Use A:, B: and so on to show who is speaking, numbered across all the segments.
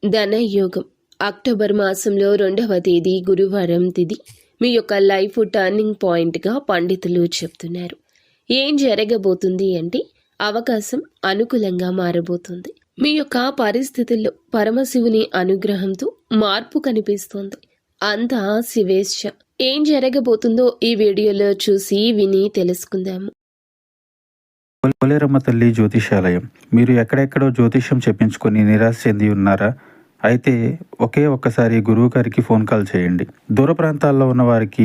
A: ధనయోగం అక్టోబర్ మాసంలో 2వ తేదీ గురువారం తిథి మీ యొక్క లైఫ్ టర్నింగ్ పాయింట్గా పండితులు చెప్తున్నారు. ఏం జరగబోతుంది అంటే అవకాశం అనుకూలంగా మారబోతుంది. మీ యొక్క పరిస్థితుల్లో పరమశివుని అనుగ్రహంతో మార్పు కనిపిస్తుంది. అంతా శివేచ్ఛ. ఏం జరగబోతుందో ఈ వీడియోలో చూసి విని తెలుసుకుందాము.
B: పోలేరమ్మ తల్లి జ్యోతిషాలయం. మీరు ఎక్కడెక్కడో జ్యోతిష్యం చెప్పించుకొని నిరాశ చెంది ఉన్నారా? అయితే ఒక్కసారి గురువు గారికి ఫోన్ కాల్ చేయండి. దూర ప్రాంతాల్లో ఉన్న వారికి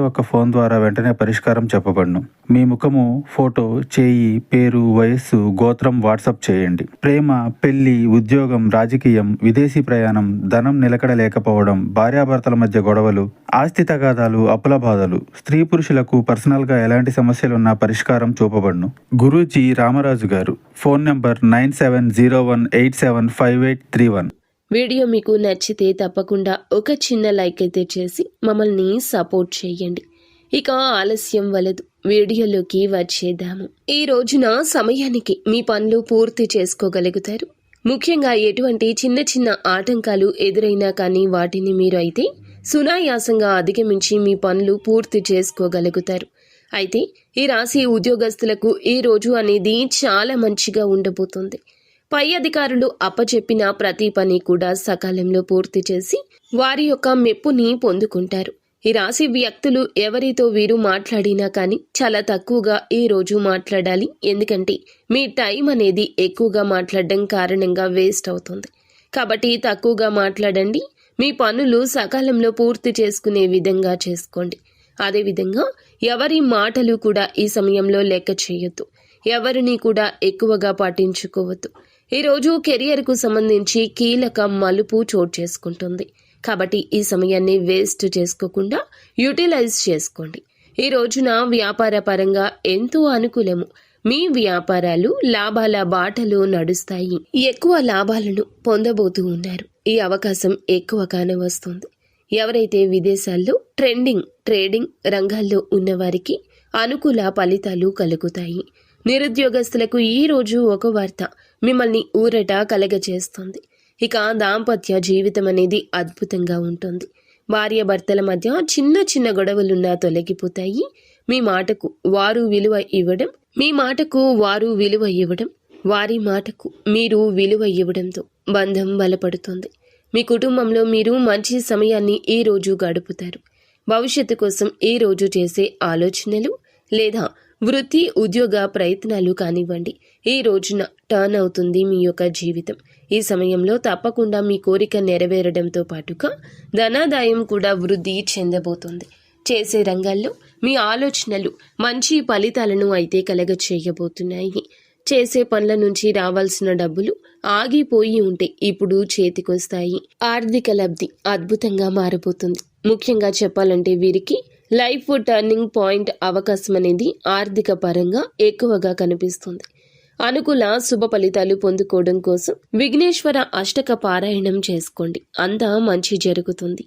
B: ఒక్క ఫోన్ ద్వారా వెంటనే పరిష్కారం చెప్పబడును. మీ ముఖము, ఫోటో, చేయి, పేరు, వయస్సు, గోత్రం వాట్సాప్ చేయండి. ప్రేమ, పెళ్లి, ఉద్యోగం, రాజకీయం, విదేశీ ప్రయాణం, ధనం నిలకడ లేకపోవడం, భార్యాభర్తల మధ్య గొడవలు, ఆస్తి తగాదాలు, అప్పుల బాధలు, స్త్రీ పురుషులకు పర్సనల్గా ఎలాంటి సమస్యలున్నా పరిష్కారం చూపబడును. గురూజీ రామరాజు గారు. Phone number 9701875831.
A: వీడియో మీకు నచ్చితే తప్పకుండా ఒక చిన్న లైక్ అయితే చేసి మమ్మల్ని సపోర్ట్ చేయండి. ఇక ఆలస్యం వలదు, వీడియోలోకి వచ్చేద్దాము. ఈ రోజున సమయానికి మీ పనులు పూర్తి చేసుకోగలుగుతారు. ముఖ్యంగా ఎటువంటి చిన్న చిన్న ఆటంకాలు ఎదురైనా కానీ వాటిని మీరు అయితే సునాయాసంగా అధిగమించి మీ పనులు పూర్తి చేసుకోగలుగుతారు. అయితే ఈ రాశి ఉద్యోగస్తులకు ఈ రోజు అనేది చాలా మంచిగా ఉండబోతుంది. పై అధికారులు అప్పచెప్పిన ప్రతి పని కూడా సకాలంలో పూర్తి చేసి వారి యొక్క మెప్పుని పొందుకుంటారు. ఈ రాశి వ్యక్తులు ఎవరితో వీరు మాట్లాడినా కానీ చాలా తక్కువగా ఈ రోజు మాట్లాడాలి. ఎందుకంటే మీ టైం అనేది ఎక్కువగా మాట్లాడడం కారణంగా వేస్ట్ అవుతుంది. కాబట్టి తక్కువగా మాట్లాడండి. మీ పనులు సకాలంలో పూర్తి చేసుకునే విధంగా చేసుకోండి. అదేవిధంగా ఎవరి మాటలు కూడా ఈ సమయంలో లెక్క చేయొద్దు. ఎవరిని కూడా ఎక్కువగా పట్టించుకోవద్దు. ఈరోజు కెరియర్కు సంబంధించి కీలక మలుపు చోటు చేసుకుంటుంది. కాబట్టి ఈ సమయాన్ని వేస్ట్ చేసుకోకుండా యూటిలైజ్ చేసుకోండి. ఈ రోజున వ్యాపార పరంగా ఎంతో అనుకూలము. మీ వ్యాపారాలు లాభాల బాటలో నడుస్తాయి. ఎక్కువ లాభాలను పొందబోతూ ఉన్నారు. ఈ అవకాశం ఎక్కువగానే వస్తుంది. ఎవరైతే విదేశాల్లో ట్రేడింగ్ రంగాల్లో ఉన్నవారికి అనుకూల ఫలితాలు కలుగుతాయి. నిరుద్యోగస్తులకు ఈ రోజు ఒక వార్త మిమ్మల్ని ఊరట కలగచేస్తుంది. ఇక దాంపత్య జీవితం అనేది అద్భుతంగా ఉంటుంది. భార్యాభర్తల మధ్య చిన్న చిన్న గొడవలున్నా తొలగిపోతాయి. మీ మాటకు వారు విలువ ఇవ్వడం, వారి మాటకు మీరు విలువ ఇవ్వడంతో బంధం బలపడుతుంది. మీ కుటుంబంలో మీరు మంచి సమయాన్ని ఈ రోజు గడుపుతారు. భవిష్యత్తు కోసం ఈ రోజు చేసే ఆలోచనలు లేదా వృత్తి ఉద్యోగ ప్రయత్నాలు కానివ్వండి, ఈ రోజున టర్న్ అవుతుంది మీ యొక్క జీవితం. ఈ సమయంలో తప్పకుండా మీ కోరిక నెరవేరడంతో పాటుగా ధనాదాయం కూడా వృద్ధి చెందబోతుంది. చేసే రంగాల్లో మీ ఆలోచనలు మంచి ఫలితాలను అయితే కలగచేయబోతున్నాయి. చేసే పనుల నుంచి రావాల్సిన డబ్బులు ఆగిపోయి ఉంటే ఇప్పుడు చేతికొస్తాయి. ఆర్థిక లబ్ధి అద్భుతంగా మారబోతుంది. ముఖ్యంగా చెప్పాలంటే వీరికి లైఫ్ టర్నింగ్ పాయింట్ అవకాశం అనేది ఆర్థిక పరంగా ఎక్కువగా కనిపిస్తుంది. అనుకూల శుభ ఫలితాలు పొందుకోవడం కోసం విఘ్నేశ్వర అష్టక పారాయణం చేసుకోండి. అంతా మంచి జరుగుతుంది.